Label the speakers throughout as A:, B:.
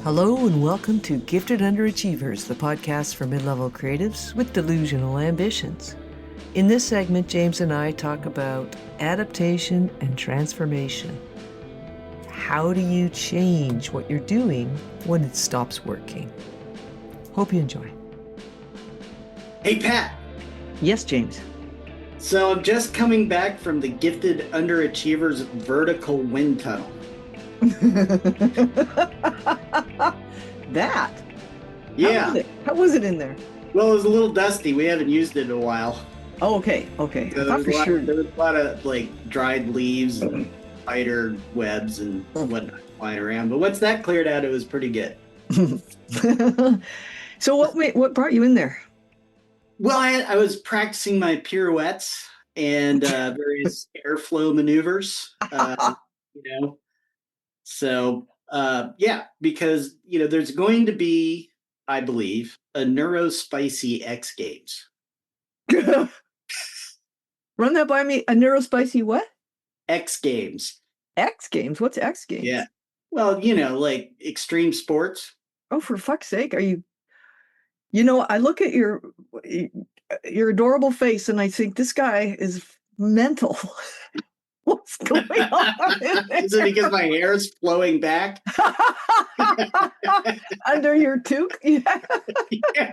A: Hello and welcome to Gifted Underachievers, the podcast for mid-level creatives with delusional ambitions. In this segment, James and I talk about adaptation and transformation. How do you change what you're doing when it stops working? Hope you enjoy.
B: Hey, Pat.
A: Yes, James.
B: So I'm just coming back from the Gifted Underachievers vertical wind tunnel.
A: That?
B: Yeah.
A: How was it in there?
B: Well, it was a little dusty. We haven't used it in a while.
A: Oh, okay.
B: So
A: I thought for sure.
B: There was a lot of dried leaves and spider webs and whatnot flying around. But once that cleared out, it was pretty good.
A: So what brought you in there?
B: Well, I was practicing my pirouettes and various airflow maneuvers. So because there's going to be, I believe, a neurospicy X Games.
A: Run that by me. A neurospicy what?
B: X Games.
A: X Games? What's X Games?
B: Yeah. Well, like extreme sports.
A: Oh, for fuck's sake. Are you... I look at your adorable face and I think this guy is mental. What's going on in there?
B: Is it because my hair is flowing back?
A: Under your toque? Yeah.
B: Yeah.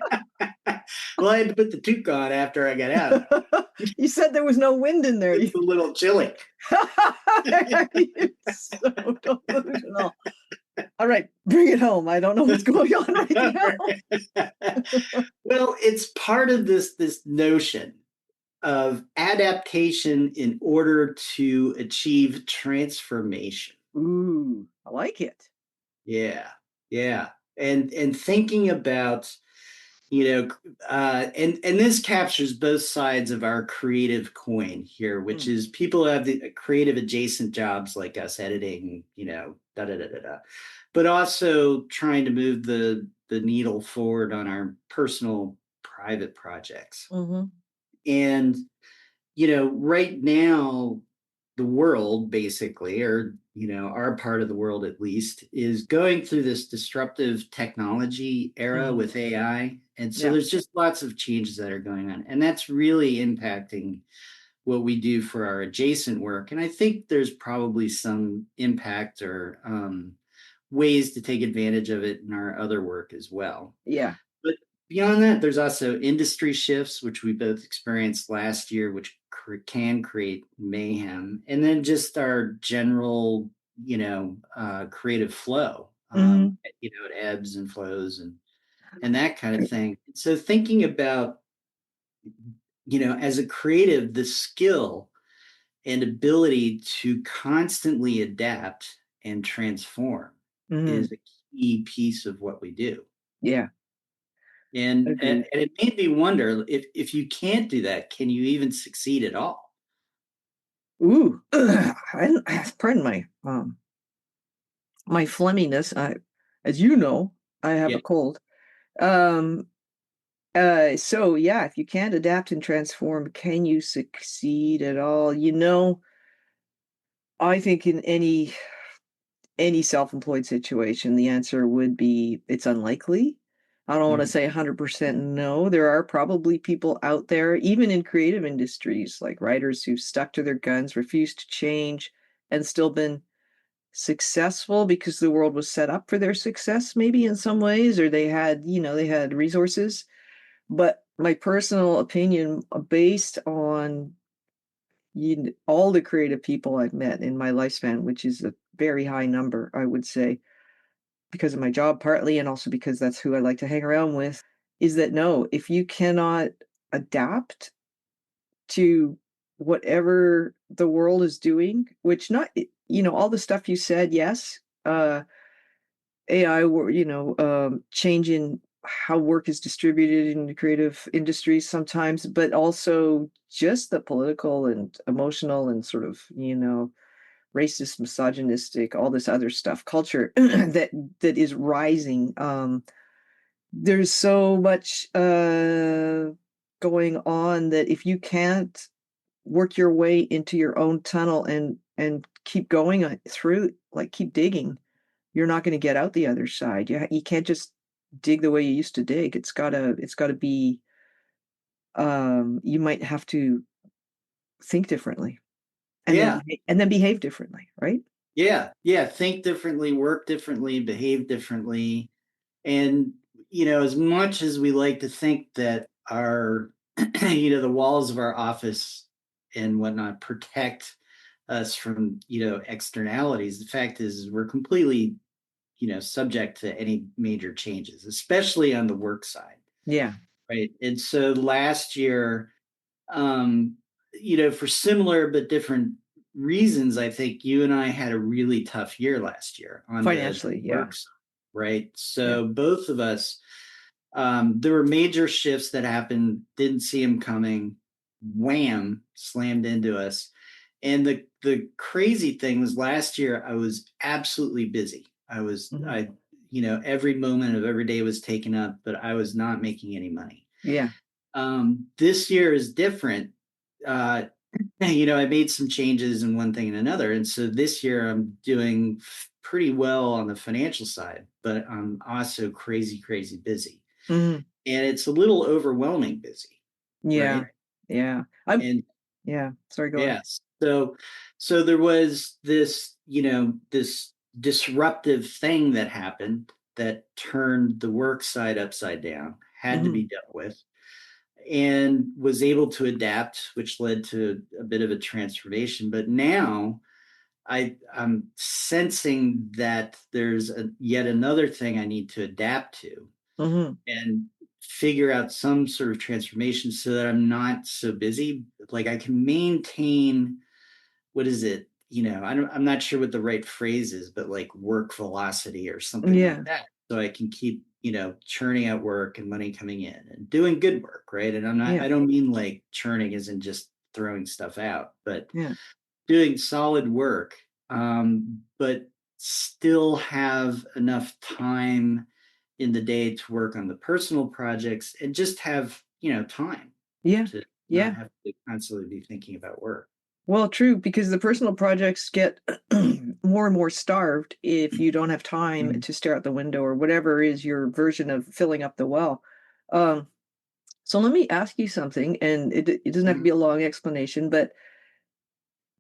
B: Well, I had to put the toque on after I got out.
A: You said there was no wind in there.
B: It's a little chilly.
A: You're so delusional. All right, bring it home. I don't know what's going on right now.
B: Well, it's part of this notion of adaptation in order to achieve transformation.
A: Ooh, I like it.
B: Yeah. And thinking about, and this captures both sides of our creative coin here, which is people have the creative adjacent jobs like us editing, but also trying to move the needle forward on our personal private projects.
A: Mm-hmm.
B: And, right now, the world basically, or, our part of the world at least, is going through this disruptive technology era with AI. And so there's just lots of changes that are going on. And that's really impacting what we do for our adjacent work. And I think there's probably some impact or ways to take advantage of it in our other work as well.
A: Yeah.
B: But beyond that, there's also industry shifts, which we both experienced last year, which can create mayhem. And then just our general, creative flow. It ebbs and flows and that kind of thing. So thinking about, as a creative, the skill and ability to constantly adapt and transform is a key piece of what we do.
A: Yeah.
B: And it made me wonder if you can't do that, can you even succeed at all?
A: Ooh, pardon my phlegminess. As you know, I have a cold. So yeah, if you can't adapt and transform, can you succeed at all? I think in any self-employed situation, the answer would be it's unlikely. I don't want to say 100% no. There are probably people out there, even in creative industries, like writers who've stuck to their guns, refused to change, and still been successful because the world was set up for their success, maybe in some ways, or they had resources. But my personal opinion, based on all the creative people I've met in my lifespan, which is a very high number, I would say, because of my job partly, and also because that's who I like to hang around with, is that no, if you cannot adapt to whatever the world is doing, which not, all the stuff you said, yes, AI, changing how work is distributed in the creative industries sometimes, but also just the political and emotional and sort of, racist, misogynistic, all this other stuff, culture that is rising. There's so much going on that if you can't work your way into your own tunnel and keep going through, like keep digging, you're not going to get out the other side. You can't just dig the way you used to dig. It's gotta be, you might have to think differently and then
B: Yeah.
A: behave differently, right?
B: Yeah. Yeah. Think differently, work differently, behave differently. And, as much as we like to think that our, the walls of our office and whatnot protect us from, externalities, the fact is we're completely, subject to any major changes, especially on the work side.
A: Yeah.
B: Right. And so last year, um, for similar but different reasons, I think you and I had a really tough year last year on the
A: Financially, yeah.
B: work side, right?
A: Yeah.
B: So both of us, there were major shifts that happened, didn't see them coming, wham, slammed into us. And the crazy thing was last year I was absolutely busy.
A: Mhm.
B: Every moment of every day was taken up, but I was not making any money.
A: Yeah.
B: This year is different. Uh, I made some changes in one thing and another. And so this year I'm doing pretty well on the financial side, but I'm also crazy, crazy busy.
A: Mhm.
B: And it's a little overwhelming busy,
A: Yeah.
B: right?
A: Yeah. I'm
B: And
A: yeah. Sorry, go ahead.
B: yes. So there was this disruptive thing that happened that turned the work side upside down, had to
A: Mhm.
B: be dealt with, and was able to adapt, which led to a bit of a transformation. But now I'm sensing that there's yet another thing I need to adapt to
A: Mhm.
B: and figure out some sort of transformation so that I'm not so busy. Like I can maintain, what is it? I'm not sure what the right phrase is, but like work velocity or something like
A: Yeah.
B: that. So I can keep, churning out work and money coming in and doing good work, right? And
A: Yeah.
B: I don't mean like churning isn't just throwing stuff out, but
A: Yeah.
B: doing solid work, but still have enough time in the day to work on the personal projects and just have, time
A: Yeah.
B: to not
A: Yeah.
B: have to constantly be thinking about work.
A: Well, true, because the personal projects get more and more starved if you don't have time
B: Mhm.
A: to stare out the window or whatever is your version of filling up the well. Um, so let me ask you something, and it doesn't have to
B: Mhm.
A: be a long explanation, but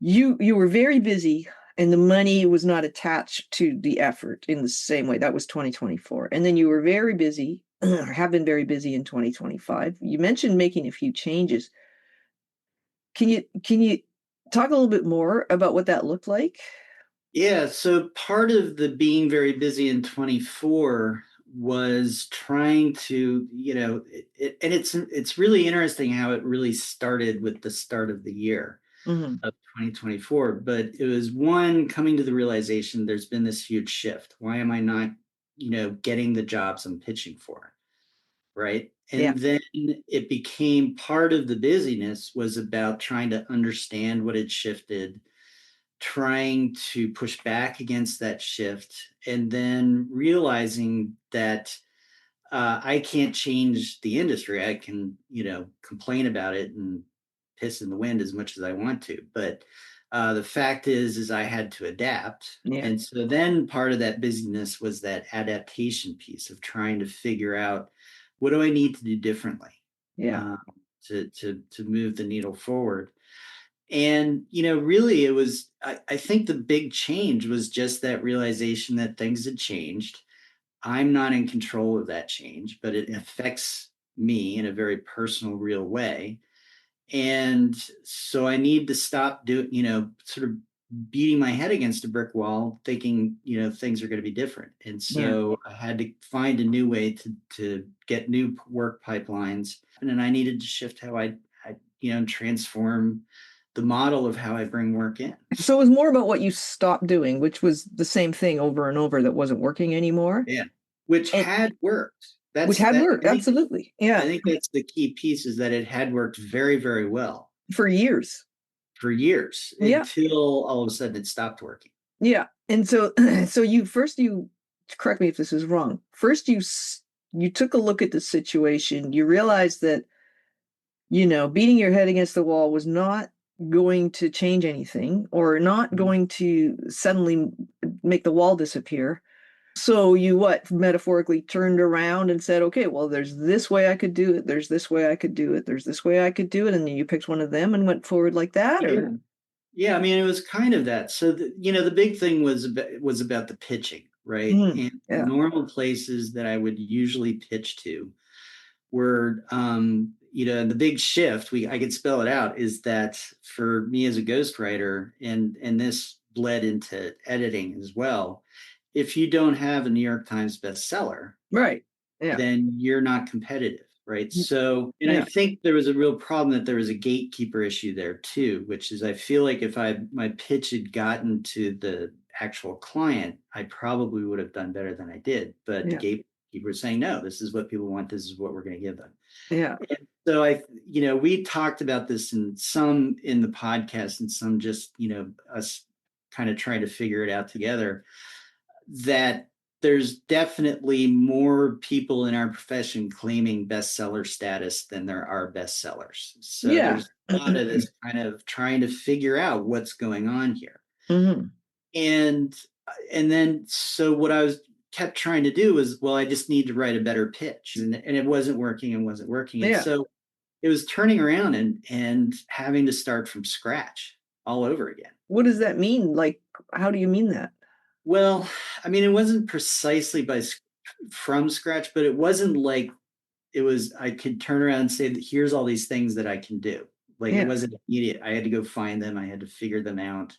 A: you were very busy and the money was not attached to the effort in the same way. That was 2024. And then you were very busy, or have been very busy in 2025. You mentioned making a few changes. Can you talk a little bit more about what that looked like?
B: Yeah, so part of the being very busy in 24 was trying to, and it's really interesting how it really started with the start of the year
A: Mhm.
B: of 2024. But it was one coming to the realization there's been this huge shift. Why am I not, getting the jobs I'm pitching for? Right.
A: Yeah.
B: And then it became part of the busyness was about trying to understand what had shifted, trying to push back against that shift, and then realizing that I can't change the industry. I can, complain about it and piss in the wind as much as I want to. But the fact is I had to adapt.
A: Yeah.
B: And so then part of that busyness was that adaptation piece of trying to figure out what do I need to do differently
A: Yeah.
B: uh, to move the needle forward. And, really, it was, I think the big change was just that realization that things had changed. I'm not in control of that change, but it
A: Yeah.
B: affects me in a very personal, real way. And so I need to stop doing, sort of beating my head against a brick wall, thinking, things are going to be different. And
A: Yeah.
B: so I had to find a new way to get new work pipelines. And then I needed to shift how I transform the model of how I bring work in.
A: So it was more about what you stopped doing, which was the same thing over and over that wasn't working anymore,
B: Yeah. Which
A: and
B: had worked.
A: which
B: That's
A: had
B: that
A: worked, absolutely.
B: I
A: Yeah,
B: think that's the key piece is that it had worked very, very well
A: for years.
B: for years
A: Yeah,
B: until all of a sudden it stopped working.
A: yeah, and so so you correct me if this is wrong. First, you took a look at the situation, you realized that, beating your head against the wall was not going to change anything or not
B: Mhm.
A: going to suddenly make the wall disappear. So you what, metaphorically turned around and said, okay, well, there's this way I could do it, there's this way I could do it, there's this way I could do it, and then you picked one of them and went forward like that,
B: Yeah.
A: or?
B: Yeah, I mean, it was kind of that. So, the big thing was about the pitching, right?
A: Mm,
B: And the
A: yeah,
B: normal places that I would usually pitch to were, the big shift. I could spell it out. Is that for me as a ghostwriter, and this bled into editing as well. If you don't have a New York Times bestseller,
A: right. Yeah.
B: then you're not competitive, right? So, and I
A: Yeah.
B: think there was a real problem that there was a gatekeeper issue there too, which is I feel like if my pitch had gotten to the actual client, I probably would have done better than I did. But the
A: Yeah.
B: gatekeeper was saying, no, this is what people want. This is what we're going to give them.
A: Yeah.
B: And so we talked about this in the podcast and some just, us kind of trying to figure it out together, that there's definitely more people in our profession claiming bestseller status than there are bestsellers. So
A: Yeah.
B: there's a lot of this kind of trying to figure out what's going on here.
A: Hmm.
B: And then so what I was kept trying to do was, well, I just need to write a better pitch. And it wasn't working and wasn't working. And
A: Yeah.
B: so it was turning around and having to start from scratch all over again.
A: What does that mean? Like, how do you mean that?
B: Well, I mean, it wasn't precisely from scratch, but it wasn't like it was. I could turn around and say that here's all these things that I can do. Like it
A: Yeah.
B: wasn't immediate. I had to go find them. I had to figure them out.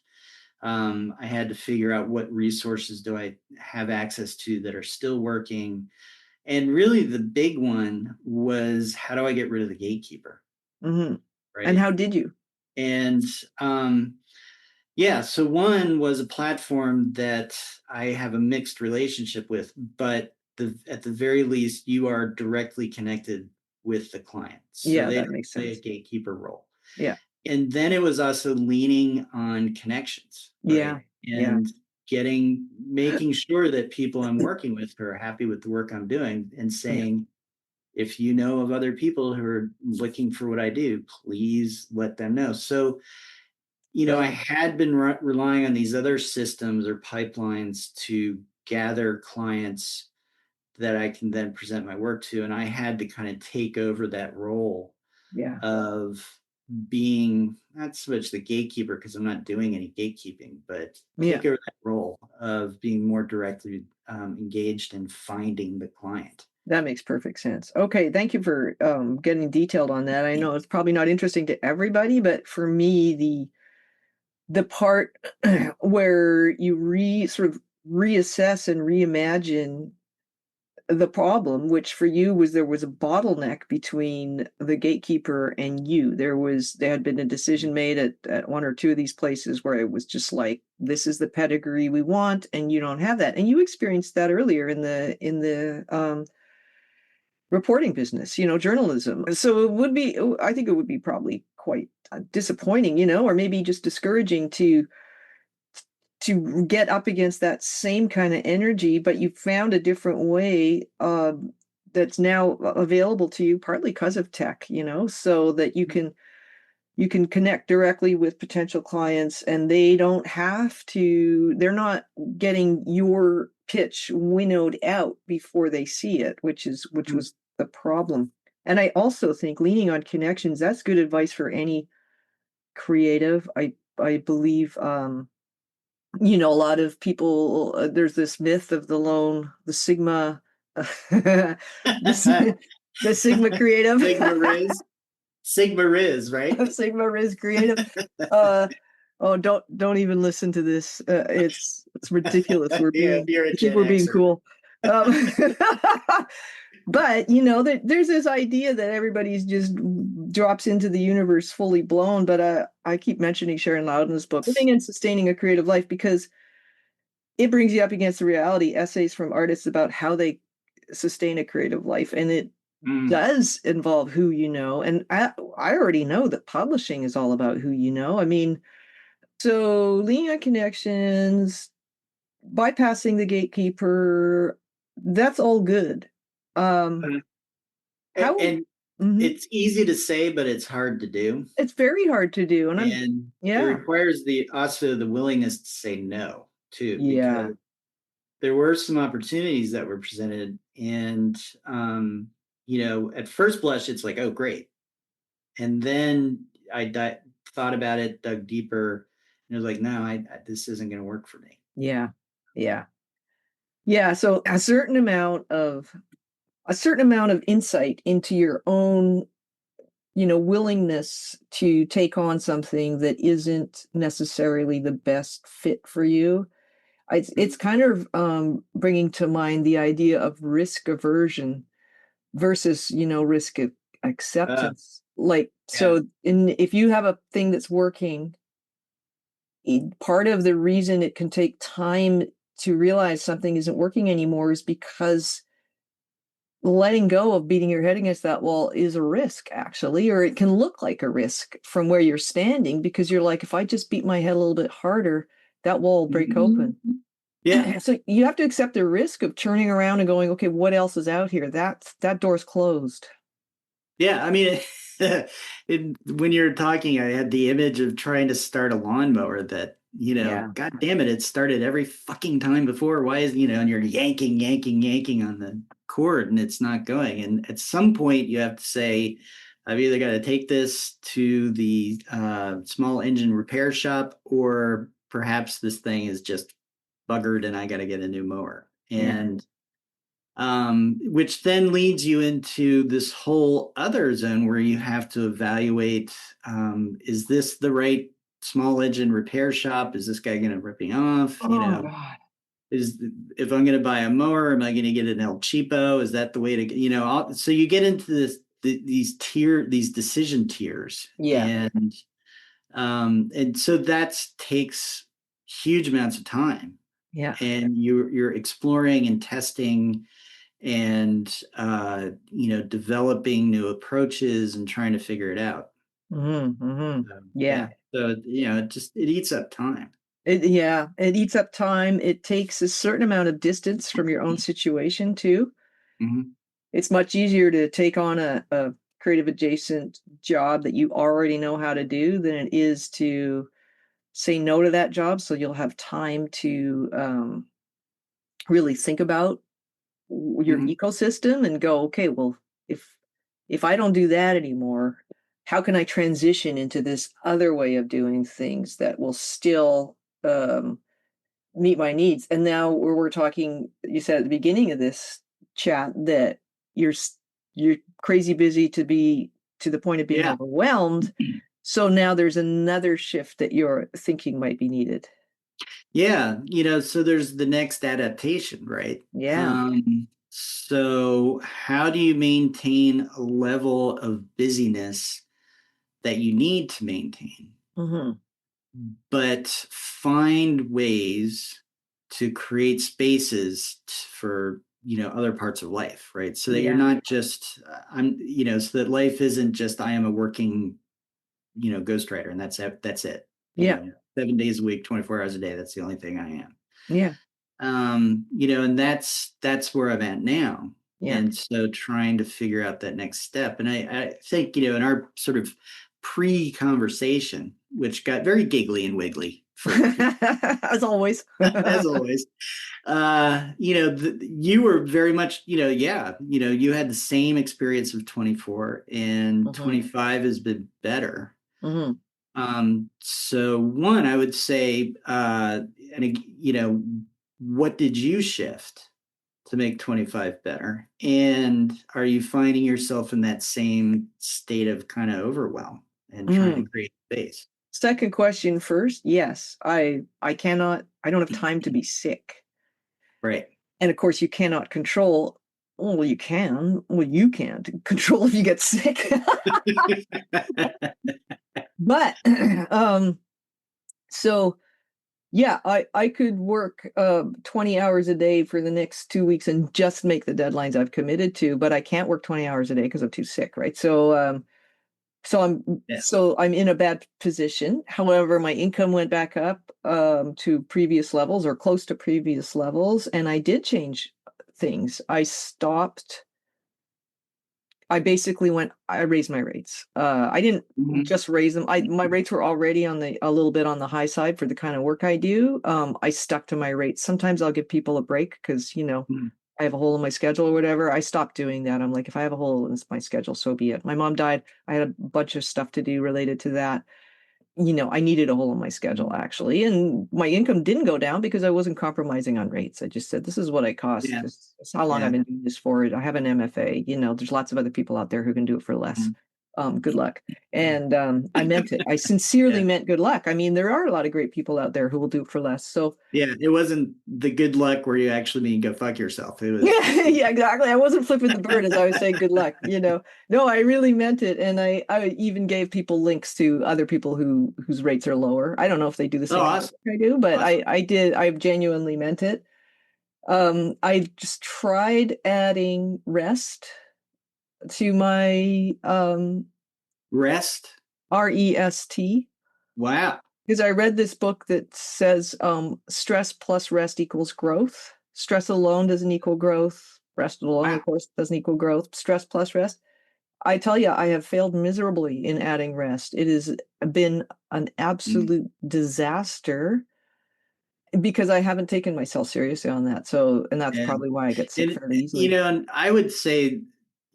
B: I had to figure out what resources do I have access to that are still working. And really, the big one was how do I get rid of the gatekeeper,
A: Hmm. And
B: right?
A: how did you?
B: And yeah, so one was a platform that I have a mixed relationship with, but at the very least, you are directly connected with the client. So
A: Yeah,
B: they
A: that
B: don't
A: makes
B: play a
A: sense.
B: gatekeeper role.
A: Yeah.
B: And then it was also leaning on connections,
A: Yeah.
B: right?
A: Yeah.
B: And making sure that people I'm working with are happy with the work I'm doing and
A: Yeah.
B: saying, if you know of other people who are looking for what I do, please let them know. So I
A: Right.
B: had been relying on these other systems or pipelines to gather clients that I can then present my work to. And I had to kind of take over that role
A: Yeah.
B: of being not so much the gatekeeper, because I'm not doing any gatekeeping, but
A: Yeah.
B: take over that role of being more directly engaged in finding the client.
A: That makes perfect sense. Okay, thank you for getting detailed on that. I know it's probably not interesting to everybody, but for me, the part where you sort of reassess and reimagine the problem, which for you was there was a bottleneck between the gatekeeper and you. There had been a decision made at one or two of these places where it was just like, this is the pedigree we want, and you don't have that. And you experienced that earlier in the reporting business, journalism. So it would be, I think it would be probably quite disappointing, or maybe just discouraging to get up against that same kind of energy, but you found a different way that's now available to you, partly because of tech, so that you can connect directly with potential clients, and they're not getting your pitch winnowed out before they see it, which
B: Mhm.
A: was the problem. And I also think leaning on connections, that's good advice for any creative. I believe a lot of people, there's this myth of the Sigma, the, the Sigma creative,
B: Sigma Riz, Sigma Riz, right?
A: Sigma is creative. Uh, oh, don't even listen to this. It's ridiculous.
B: Yeah, if you're a
A: I think
B: Gen
A: we're being
B: Xer.
A: cool. Um, but there's this idea that everybody's just drops into the universe fully blown. But I keep mentioning Sharon Loudon's book, Living and Sustaining a Creative Life, because it brings you up against the reality, essays from artists about how they sustain a creative life. And it
B: Mm.
A: does involve who you know. And I already know that publishing is all about who you know. I mean, so leaning on connections, bypassing the gatekeeper, that's all good.
B: Uh,
A: How,
B: And
A: mhm.
B: it's easy to say, but it's hard to do.
A: It's very hard to do. And
B: And it
A: yeah,
B: requires also the willingness to say no too, because
A: yeah,
B: there were some opportunities that were presented, and at first blush, it's like, oh, great. And then thought about it, dug deeper, and it was like, no, this isn't going to work for me.
A: Yeah. Yeah. Yeah. So a certain amount of insight into your own, willingness to take on something that isn't necessarily the best fit for you. It's kind of bringing to mind the idea of risk aversion versus, risk
B: Uh,
A: acceptance. Like,
B: yeah.
A: so if you have a thing that's working, part of the reason it can take time to realize something isn't working anymore is because letting go of beating your head against that wall is a risk, actually, or it can look like a risk from where you're standing, because you're like, if I just beat my head a little bit harder, that wall will break open.
B: Yeah.
A: So you have to accept the risk of turning around and going, okay, what else is out here? That door's closed.
B: Yeah. I mean, when you're talking, I had the image of trying to start a lawnmower that,
A: Yeah.
B: God damn it, it started every fucking time before. Why is, and you're yanking, yanking, yanking on the cord and it's not going. And at some point, you have to say, I've either got to take this to the small engine repair shop, or perhaps this thing is just buggered and I got to get a new mower.
A: Yeah.
B: And which then leads you into this whole other zone where you have to evaluate, is this the right small engine repair shop? Is this guy going to rip me off?
A: Oh God.
B: Is if I'm going to buy a mower, am I going to get an El Cheapo? Is that the way to, so you get into these decision tiers,
A: Yeah.
B: and so that takes huge amounts of time,
A: Yeah.
B: and you're exploring and testing and developing new approaches and trying to figure it out.
A: Yeah.
B: So it eats up time.
A: Yeah, it eats up time. It takes a certain amount of distance from your own situation too.
B: Mm-hmm.
A: It's much easier to take on a creative adjacent job that you already know how to do than it is to say no to that job. So you'll have time to really think about your
B: Mm-hmm.
A: ecosystem and go, okay, well, if I don't do that anymore, how can I transition into this other way of doing things that will still meet my needs? And now we're talking, you said at the beginning of this chat that you're crazy busy to be to the point of being
B: Yeah.
A: overwhelmed. So now there's another shift that you're thinking might be needed.
B: Yeah. So there's the next adaptation, right?
A: Yeah.
B: So how do you maintain a level of busyness that you need to maintain,
A: Hmm.
B: but find ways to create spaces for other parts of life, right? So that you're
A: Yeah.
B: not just so that life isn't just I am a working ghostwriter and that's it.
A: Yeah.
B: 7 days a week, 24 hours a day, that's the only thing I am.
A: Yeah.
B: And that's where I'm at now.
A: Yeah.
B: And so trying to figure out that next step. And I think, in our sort of pre-conversation, which got very giggly and wiggly for
A: As always.
B: as always, you were very much, yeah, you had the same experience of 24, and
A: Hmm.
B: 25 has been better.
A: Hmm.
B: So one, I would say, and what did you shift to make 25 better? And are you finding yourself in that same state of kind of overwhelm and trying to
A: Mm.
B: create space?
A: Second question first. Yes, I cannot, I don't have time to be sick.
B: Right.
A: And of course you cannot control, well, you can. Well, you can't control if you get sick. But so yeah, I could work 20 hours a day for the next 2 weeks and just make the deadlines I've committed to, but I can't work 20 hours a day because I'm too sick, right?
B: Yeah.
A: So I'm in a bad position. However, my income went back up to previous levels or close to previous levels, and I did change things. I basically I raised my rates. I didn't
B: Mhm.
A: just raise them. My rates were already a little bit on the high side for the kind of work I do. I stuck to my rates. Sometimes I'll give people a break because,
B: Mhm.
A: I have a hole in my schedule or whatever. I stopped doing that. I'm like, if I have a hole in my schedule, so be it. My mom died. I had a bunch of stuff to do related to that. I needed a hole in my schedule actually, and my income didn't go down because I wasn't compromising on rates. I just said, "This is what I cost.
B: Yeah.
A: This is how long I've
B: Yeah.
A: been doing this for. I have an MFA. There's lots of other people out there who can do it for less.
B: Mhm.
A: Good luck." And I meant it. I sincerely
B: Yeah.
A: meant good luck. I mean, there are a lot of great people out there who will do it for less. So
B: Yeah. It wasn't the good luck where you actually mean go fuck yourself. It was,
A: yeah, yeah, exactly. I wasn't flipping the bird as I was saying good luck. No, I really meant it. And I even gave people links to other people whose rates are lower. I don't know if they do the
B: oh,
A: same kind of
B: awesome.
A: work I do, but
B: Awesome.
A: I did. I genuinely meant it. I just tried adding rest to my
B: Rest.
A: rest,
B: Wow.
A: because I read this book that says stress plus rest equals growth. Stress alone doesn't equal growth. Rest alone,
B: Wow.
A: of course, doesn't equal growth. Stress plus rest. I tell you, I have failed miserably in adding rest. It has been an
B: Mm.
A: absolute disaster because I haven't taken myself seriously on that. So, and that's
B: Yeah.
A: probably why I get sick
B: And,
A: fairly easily.
B: and I would say,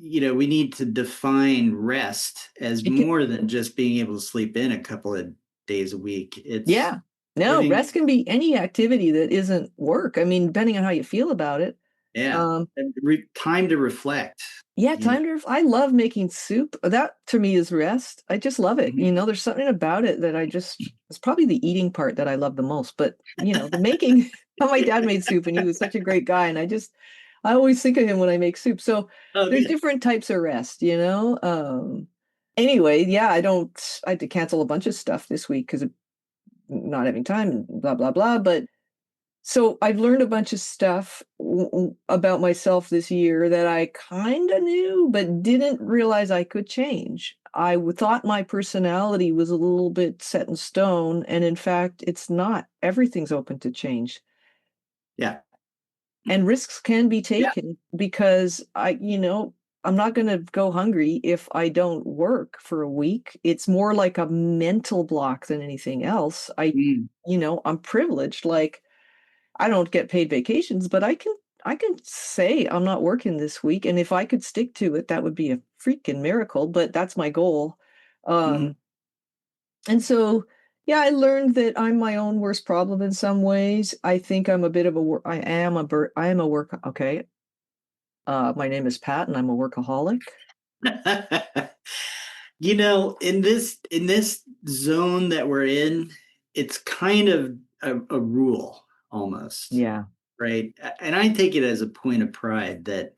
B: we need to define rest as
A: It can,
B: more than just being able to sleep in a couple of days a week. It's
A: yeah. No,
B: putting,
A: rest can be any activity that isn't work. I mean, depending on how you feel about it.
B: yeah,
A: Um,
B: and time to reflect,
A: Yeah,
B: you know.
A: I love making soup. That to me is rest. I just love it.
B: Mhm.
A: There's something about it that it's probably the eating part that I love the most. But, the making, my dad made soup and he was such a great guy. And I always think of him when I make soup. So
B: Oh,
A: there's
B: good.
A: different types of rest. Anyway, yeah, I had to cancel a bunch of stuff this week because of not having time and blah, blah, blah. But so I've learned a bunch of stuff about myself this year that I kind of knew, but didn't realize I could change. Thought my personality was a little bit set in stone, and in fact, it's not. Everything's open to change,
B: Yeah.
A: and risks can be
B: Yeah.
A: taken because I'm not going to go hungry if I don't work for a week. It's more like a mental block than anything else.
B: Mm.
A: I'm privileged. Like, I don't get paid vacations, but I can say I'm not working this week, and if I could stick to it, that would be a freaking miracle, but that's my goal.
B: Mhm.
A: Um, and so, yeah, I learned that I'm my own worst problem in some ways. I think I'm a bit of I am a work okay. My name is Pat, and I'm a workaholic.
B: In this zone that we're in, it's kind of a rule almost,
A: Yeah,
B: right? And I take it as a point of pride that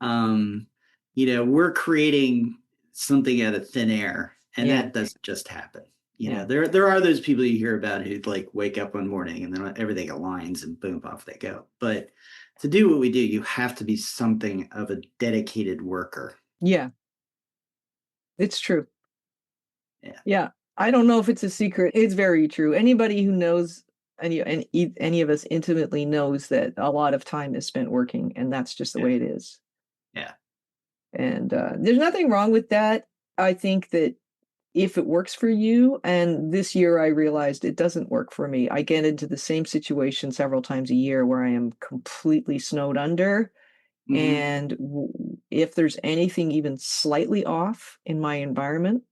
B: um, we're creating something out of thin air, and
A: yeah,
B: that doesn't just happen.
A: yeah,
B: There are those people you hear about who like wake up one morning and then everything aligns and boom, off they go. But to do what we do, you have to be something of a dedicated worker.
A: yeah, it's true.
B: Yeah.
A: Yeah. I don't know if it's a secret. It's very true. Anybody who knows any of us intimately knows that a lot of time is spent working, and that's just the
B: Yeah.
A: way it is.
B: Yeah.
A: And there's nothing wrong with that. I think that if it works for you, and this year I realized it doesn't work for me. I get into the same situation several times a year where I am completely snowed under.
B: Hmm.
A: And if there's anything even slightly off in my environment,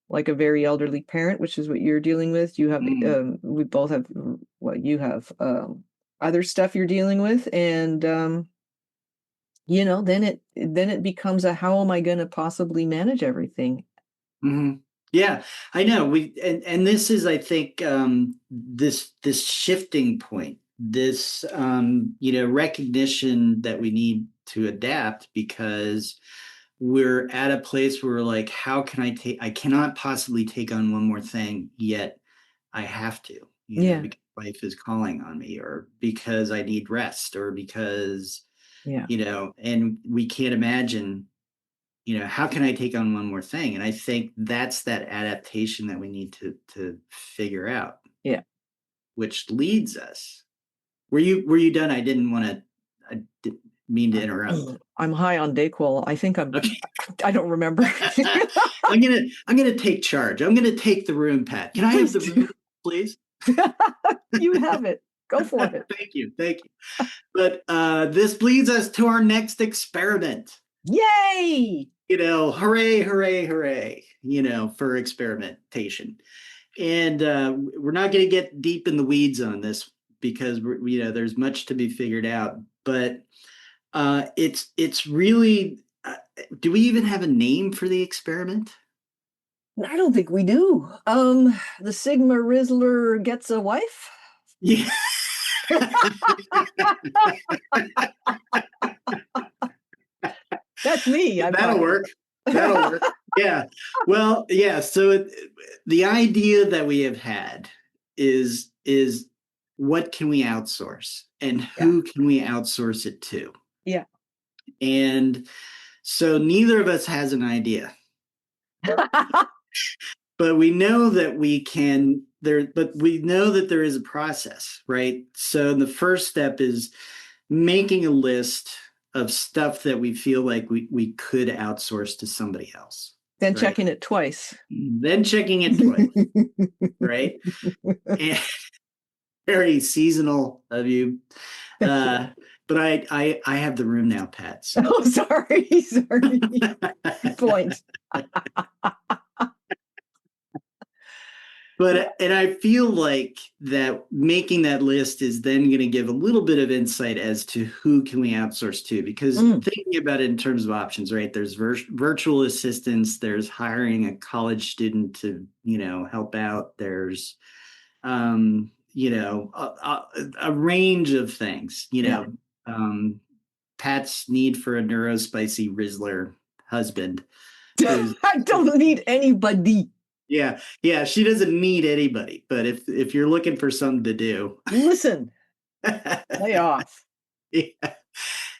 A: like a very elderly parent, which is what you're dealing with.
B: Mm.
A: We both have, well, you have other stuff you're dealing with, and then it becomes a how am I going to possibly manage everything?
B: Hmm. Yeah, I know. And this is, I think, this shifting point, this recognition that we need to adapt because we're at a place where we're like, how can I cannot possibly take on one more thing, yet I have to,
A: Yeah,
B: because life is calling on me, or because I need rest, or because,
A: yeah,
B: and we can't imagine, how can I take on one more thing? And I think that's that adaptation that we need to figure out,
A: yeah.
B: which leads us. Were you done? I didn't want to. I didn't mean to interrupt.
A: I'm high on Dayquil. I think
B: Okay.
A: I don't remember.
B: I'm gonna take charge. I'm gonna take the room, Pat. Can I have
A: Please
B: the
A: do.
B: room, please?
A: You have it. Go for it.
B: Thank you. But this leads us to our next experiment.
A: Yay!
B: Hooray, hooray, hooray! For experimentation. And we're not going to get deep in the weeds on this because there's much to be figured out. But it's really. Do we even have a name for the experiment?
A: I don't think we do. The Sigma Rizzler gets a wife?
B: Yeah.
A: That's me. I'm
B: That'll
A: talking.
B: work. That'll work. Yeah. Well, yeah. So the idea that we have had is what can we outsource and
A: Yeah.
B: who can we outsource it to?
A: Yeah.
B: And so neither of us has an idea, but we know that we can there, but we know that there is a process, right? So the first step is making a list of stuff that we feel like we could outsource to somebody else.
A: Then
B: right?
A: checking it twice.
B: Then checking it twice, right? And very seasonal of you. But I have the room now, Pat. So.
A: Oh, sorry. Good point.
B: And I feel like that making that list is then going to give a little bit of insight as to who can we outsource to, because thinking about it in terms of options, right? There's virtual assistants, there's hiring a college student to, help out. There's, a range of things, Pat's need for a neurospicy Rizzler husband.
A: I don't need anybody.
B: Yeah, she doesn't need anybody, but if you're looking for something to do,
A: listen, lay off.
B: Yeah.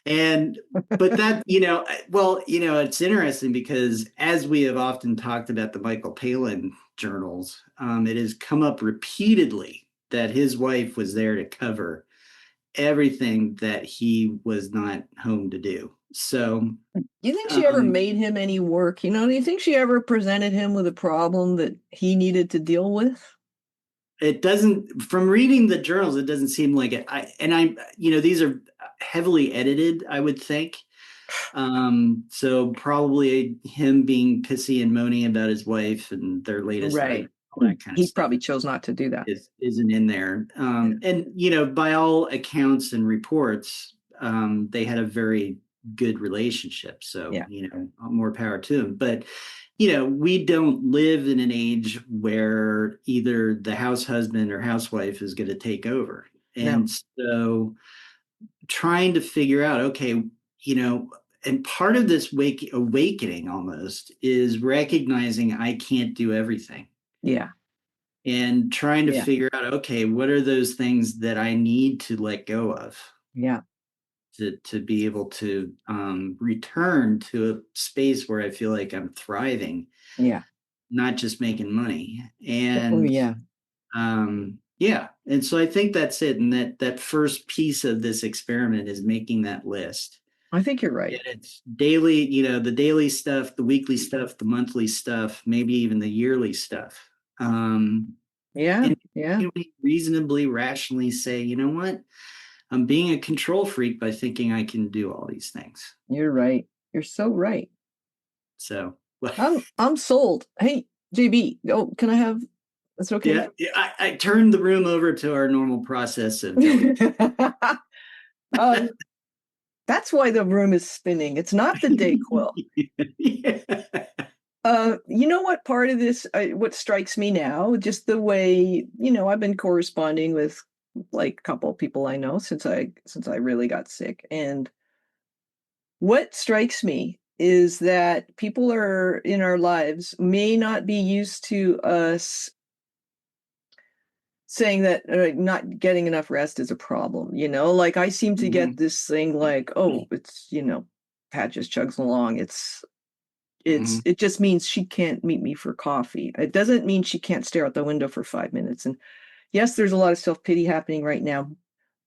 B: But that, it's interesting because as we have often talked about the Michael Palin journals, it has come up repeatedly that his wife was there to cover everything that he was not home to do. So,
A: do you think she ever made him any work? Do you think she ever presented him with a problem that he needed to deal with?
B: It doesn't, from reading the journals, it doesn't seem like it. These are heavily edited, I would think. So probably him being pissy and moaning about his wife and their latest,
A: right.
B: All that kind
A: he
B: of stuff
A: probably chose not to do that.
B: Isn't in there. And by all accounts and reports, they had a very good relationship. So, more power to him. But, we don't live in an age where either the house husband or housewife is going to take over. And so trying to figure out, okay, and part of this awakening almost is recognizing I can't do everything.
A: Yeah.
B: And trying to figure out, okay, what are those things that I need to let go of?
A: Yeah.
B: To be able to return to a space where I feel like I'm thriving.
A: Yeah.
B: Not just making money. And and so I think that's it. And that first piece of this experiment is making that list.
A: I think you're right.
B: And it's daily, the daily stuff, the weekly stuff, the monthly stuff, maybe even the yearly stuff. And we reasonably, rationally say, you know what? I'm being a control freak by thinking I can do all these things.
A: You're right. You're so right.
B: So
A: I'm sold. Hey, JB, can I have? That's okay.
B: Yeah, I turned the room over to our normal process of.
A: That's why the room is spinning. It's not the Dayquil. You know what part of this, what strikes me now, just the way, I've been corresponding with like a couple of people I know since I really got sick. And what strikes me is that people are in our lives may not be used to us saying that not getting enough rest is a problem, like I seem to get this thing like, oh, it's, Pat just chugs along. It just means she can't meet me for coffee. It doesn't mean she can't stare out the window for 5 minutes. And yes, there's a lot of self-pity happening right now.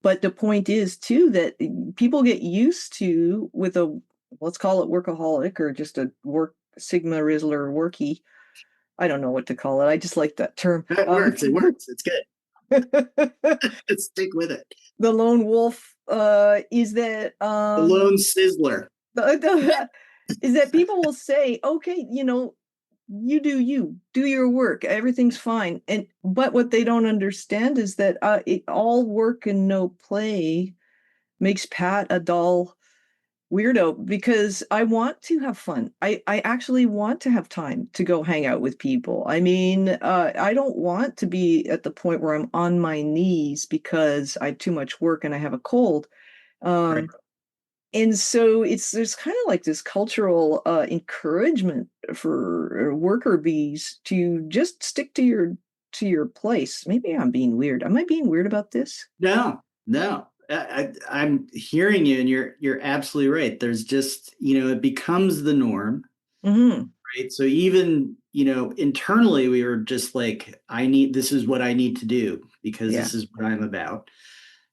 A: But the point is too, that people get used to with a let's call it workaholic or just a work Sigma Rizzler worky. I don't know what to call it. I just like that term.
B: That works. It works. It's good. Stick with it.
A: The lone wolf is that
B: The lone sizzler.
A: is that people will say, okay, you do your work, everything's fine. But what they don't understand is that all work and no play makes Pat a dull weirdo, because I want to have fun. I actually want to have time to go hang out with people. I mean, I don't want to be at the point where I'm on my knees because I have too much work and I have a cold.
B: Right.
A: And so there's kind of like this cultural encouragement for worker bees to just stick to your place. Maybe I'm being weird. Am I being weird about this?
B: No, no. I'm hearing you, and you're absolutely right. There's just, it becomes the norm,
A: Mm-hmm.
B: right? So even, internally we were just like, this is what I need to do because
A: Yeah.
B: this is what I'm about.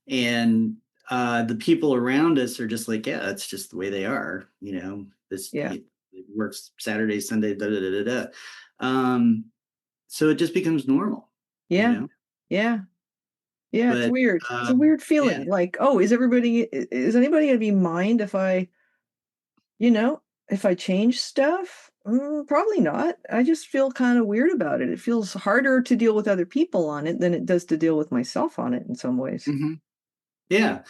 B: And the people around us are just like, yeah, that's just the way they are.
A: Yeah.
B: It works Saturday, Sunday, da da da da da. So it just becomes normal, you
A: Yeah.
B: know.
A: Yeah. Yeah. It's
B: But
A: weird. It's a weird
B: yeah.
A: feeling. Like, oh, is anybody gonna be mind if you know, if I change stuff? Probably not. I just feel kind of weird about it. It feels harder to deal with other people on it than it does to deal with myself on it in some ways.
B: Mhm. Yeah.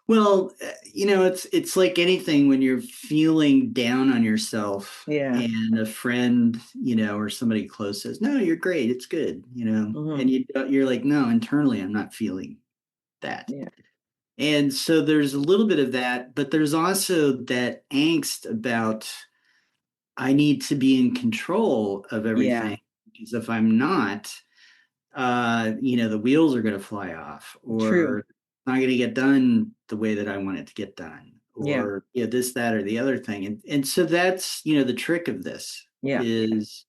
B: Well, it's like anything when you're feeling down on yourself
A: Yeah.
B: and a friend, or somebody close says, "No, you're great. It's good,"
A: Hmm.
B: and you're like, "No, internally I'm not feeling that."
A: Yeah.
B: And so there's a little bit of that, but there's also that angst about I need to be in control of
A: Yeah.
B: everything because if I'm not, the wheels are going to fly off,
A: True.
B: or it's not going to get done the way that I want it to get done,
A: Yeah.
B: or this, that, or the other thing. And so that's, the trick of this
A: Yeah.
B: is,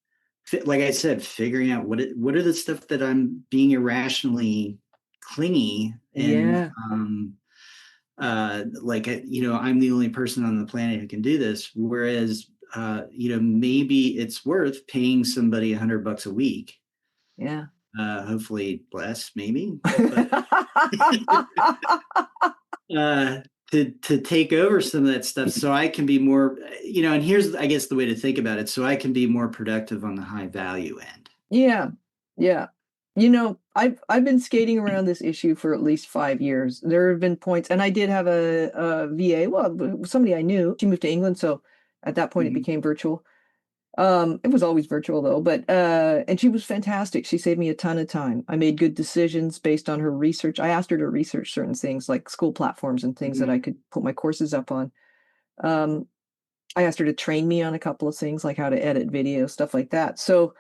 B: like I said, figuring out what are the stuff that I'm being irrationally clingy and,
A: Yeah.
B: like, I'm the only person on the planet who can do this. Whereas, maybe it's worth paying somebody $100 a week,
A: Yeah.
B: hopefully less, maybe, but uh, to take over some of that stuff, so I can be more, and here's, I guess, the way to think about it, so I can be more productive on the high value end.
A: Yeah. Yeah. I've been skating around this issue for at least 5 years. There have been points, and I did have a VA, well, somebody I knew. She moved to England, so at that point it
B: Mhm.
A: became virtual. It was always virtual though, but and she was fantastic. She saved me a ton of time. I made good decisions based on her research. I asked her to research certain things like school platforms and things that
B: Mhm.
A: I could put my courses up on. Um, I asked her to train me on a couple of things like how to edit video, stuff like that. So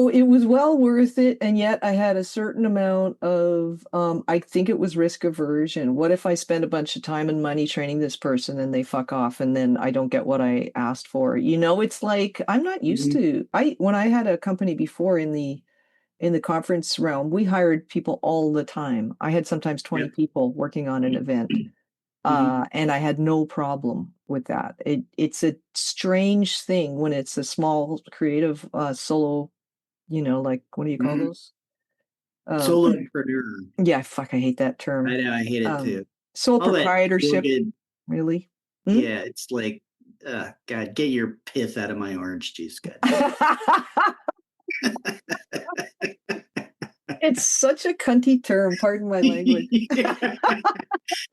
A: it was well worth it, and yet I had a certain amount of, I think it was risk aversion. What if I spend a bunch of time and money training this person and they fuck off and then I don't get what I asked for? It's like I'm not used
B: Mhm.
A: to. I When I had a company before in the conference realm, we hired people all the time. I had sometimes 20
B: Yep.
A: people working on an event.
B: Mhm.
A: And I had no problem with that. It's a strange thing when it's a small creative solo, like, what do you call
B: Mhm.
A: those? Um,
B: Solopreneur.
A: yeah, fuck, I hate that
B: I
A: term.
B: know, I hate it
A: Um,
B: too.
A: Sole
B: All that feel
A: proprietorship,
B: good.
A: really? Hmm?
B: Yeah, it's like, God, get your pith out of my orange juice, God damn
A: It's such a cunty term, pardon my language.
B: it.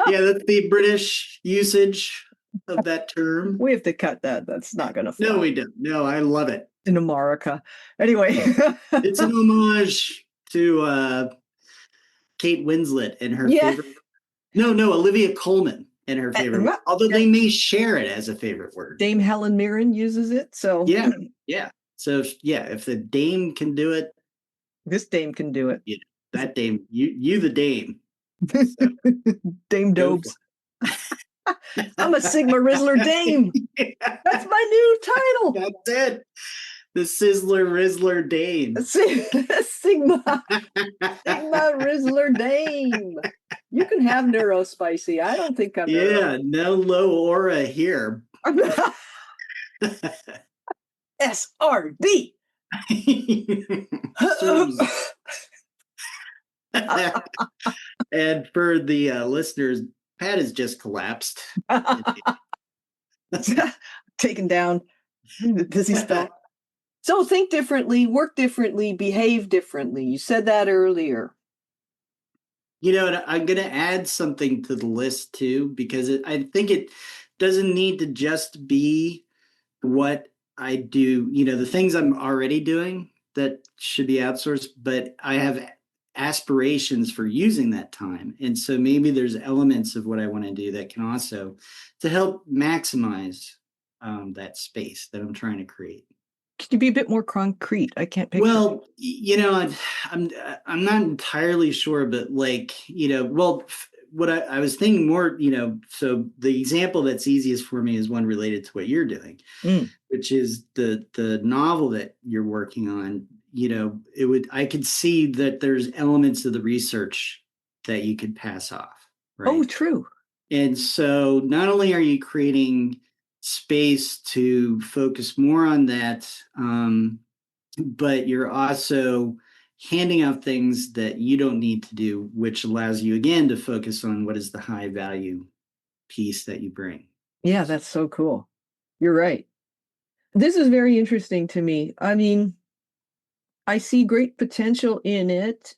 B: Yeah, that's the British usage of that term.
A: We have to cut that. That's not gonna
B: No,
A: fly
B: we don't. No, I love it.
A: in America. Anyway.
B: It's an homage to Kate Winslet and her
A: Yeah.
B: favorite. No, Olivia Colman and her favorite word. Although
A: Yeah.
B: they may share it as a favorite word.
A: Dame Helen Mirren uses it, so
B: Yeah, yeah. So if the dame can do it,
A: this dame can do it.
B: you know, that dame, you the dame. So
A: Dame
B: go for
A: Dobes. I'm a Sigma Rizzler dame.
B: it.
A: That's my new title.
B: That's it. The Sizzler Rizzler Dame.
A: Sigma, Sigma Rizzler Dame. You can have neurospicy. I don't think I'm neuro.
B: Yeah, no low aura here.
A: SRD.
B: Sirs. And for the listeners, Pat has just collapsed.
A: Taken down. Does he spell? So think differently, work differently, behave differently. You said that earlier.
B: You know, and I'm going to add something to the list too, because I think it doesn't need to just be what I do, you know, the things I'm already doing that should be outsourced, but I have aspirations for using that time. And so maybe there's elements of what I want to do that can also to help maximize that space that I'm trying to create.
A: Can you be a bit more concrete? I can't picture.
B: Well, you know, I'm not entirely sure, but like, you know, well, what I was thinking more, you know, so the example that's easiest for me is one related to what you're doing, which is the novel that you're working on. You know, I could see that there's elements of the research that you could pass off,
A: Oh,
B: right?
A: true.
B: And so not only are you creating space to focus more on that, but you're also handing out things that you don't need to do, which allows you again to focus on what is the high value piece that you bring.
A: Yeah, that's so cool. You're right. This is very interesting to me. I mean, I see great potential in it.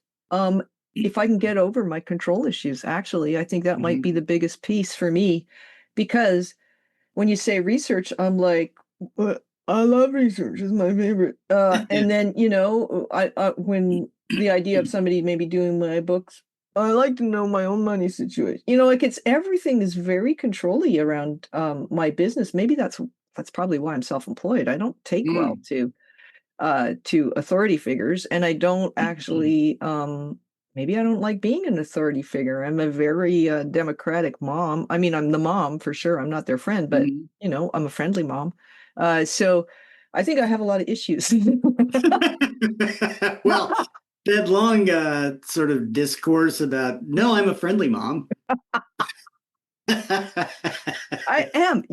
A: If I can get over my control issues, actually, I think that might be the biggest piece for me, because when you say research, I'm like, I love research, it's my favorite. And then, you know, when the idea of somebody maybe doing my books, I like to know my own money situation. You know, like everything is very controlly around my business. Maybe that's probably why I'm self-employed. I don't take well to authority figures, and I don't actually maybe I don't like being an authority figure. I'm a very democratic mom. I mean, I'm the mom for sure. I'm not their friend, but you know, I'm a friendly mom. So I think I have a lot of issues.
B: Well, that long sort of discourse about, no, I'm a friendly mom.
A: I am.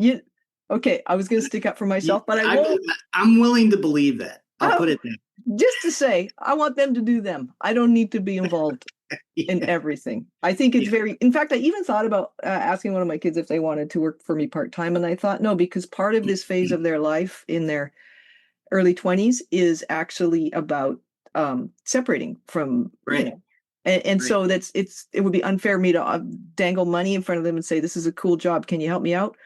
A: Okay, I was going to stick up for myself, but I won't.
B: I'm willing to believe that. I'll put it there.
A: Just to say, I want them to do them. I don't need to be involved in everything. I think it's very, in fact, I even thought about asking one of my kids if they wanted to work for me part-time. And I thought, no, because part of this phase of their life in their early 20s is actually about separating from, you know, and so it would be unfair me to dangle money in front of them and say, this is a cool job. Can you help me out?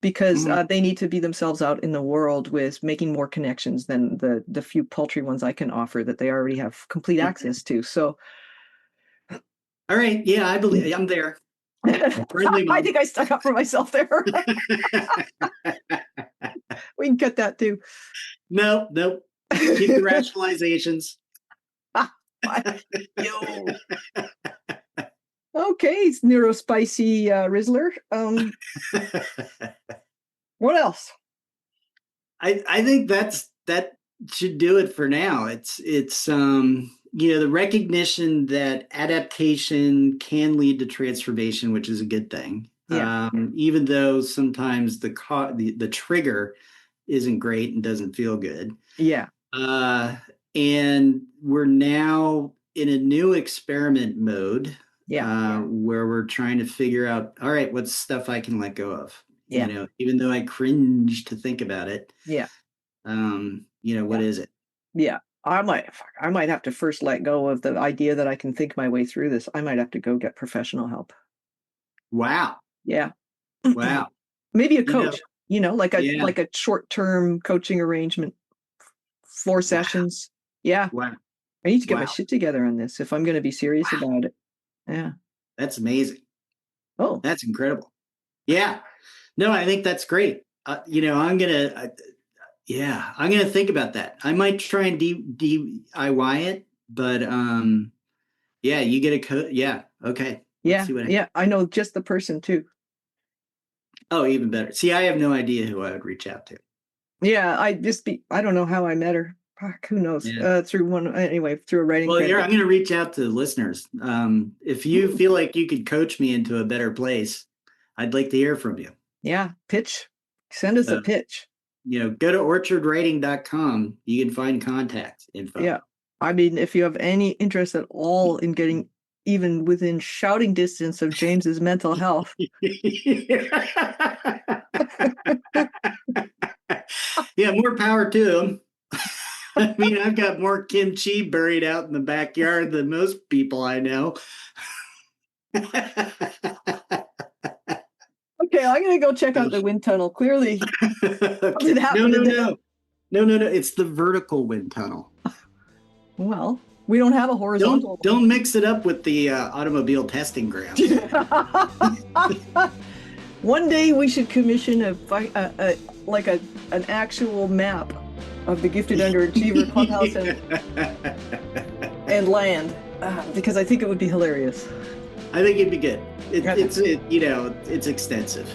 A: Because they need to be themselves out in the world with making more connections than the few paltry ones I can offer that they already have complete access to. So,
B: all right, yeah, I believe I'm there.
A: I think I stuck up for myself there. We can cut that too.
B: Nope. Keep the rationalizations.
A: Yo. Okay, it's neurospicy Rizzler. What else?
B: I think that should do it for now. It's you know, the recognition that adaptation can lead to transformation, which is a good thing.
A: Yeah.
B: Even though sometimes the trigger isn't great and doesn't feel good.
A: Yeah.
B: And we're now in a new experiment mode. Where we're trying to figure out, all right, what's stuff I can let go of? You know, even though I cringe to think about it.
A: Yeah.
B: You know, what is it?
A: Yeah. I might have to first let go of the idea that I can think my way through this. I might have to go get professional help.
B: Wow.
A: Yeah.
B: Wow.
A: Maybe a coach, you know, like
B: yeah.
A: a short-term coaching arrangement, 4 sessions. Yeah.
B: Wow.
A: I need to get my shit together on this if I'm going to be serious about it. Yeah.
B: That's amazing.
A: Oh,
B: that's incredible. Yeah. No, I think that's great. You know, I'm going to think about that. I might try and DIY it, but yeah, you get a code. Yeah. Okay.
A: Yeah. Yeah. I know just the person too.
B: Oh, even better. See, I have no idea who I would reach out to.
A: Yeah, I don't know how I met her. Fuck, who knows?
B: Yeah.
A: Through a writing
B: Well,
A: friend.
B: I'm going to reach out to the listeners. If you feel like you could coach me into a better place, I'd like to hear from you.
A: Yeah, pitch. Send us a
B: So,
A: pitch.
B: go to orchardwriting.com. You can find contact info.
A: Yeah. I mean, if you have any interest at all in getting even within shouting distance of James's mental health.
B: Yeah, more power to him. I mean, I've got more kimchi buried out in the backyard than most people I know.
A: Okay, I'm gonna go check out the wind tunnel. Clearly, something happened.
B: No. It's the vertical wind tunnel.
A: Well, we don't have a horizontal.
B: Don't mix it up with the automobile testing ground.
A: One day we should commission an actual map of the Gifted Underachiever clubhouse and land, because I think it would be hilarious.
B: I think it'd be good. It's extensive.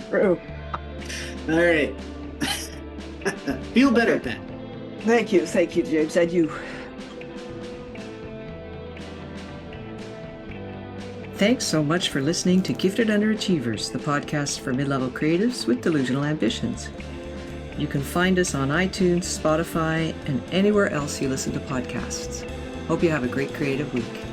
A: True.
B: All right. Feel better, Pat.
A: Thank you, James, and you. Thanks so much for listening to Gifted Underachievers, the podcast for mid-level creatives with delusional ambitions. You can find us on iTunes, Spotify, and anywhere else you listen to podcasts. Hope you have a great creative week.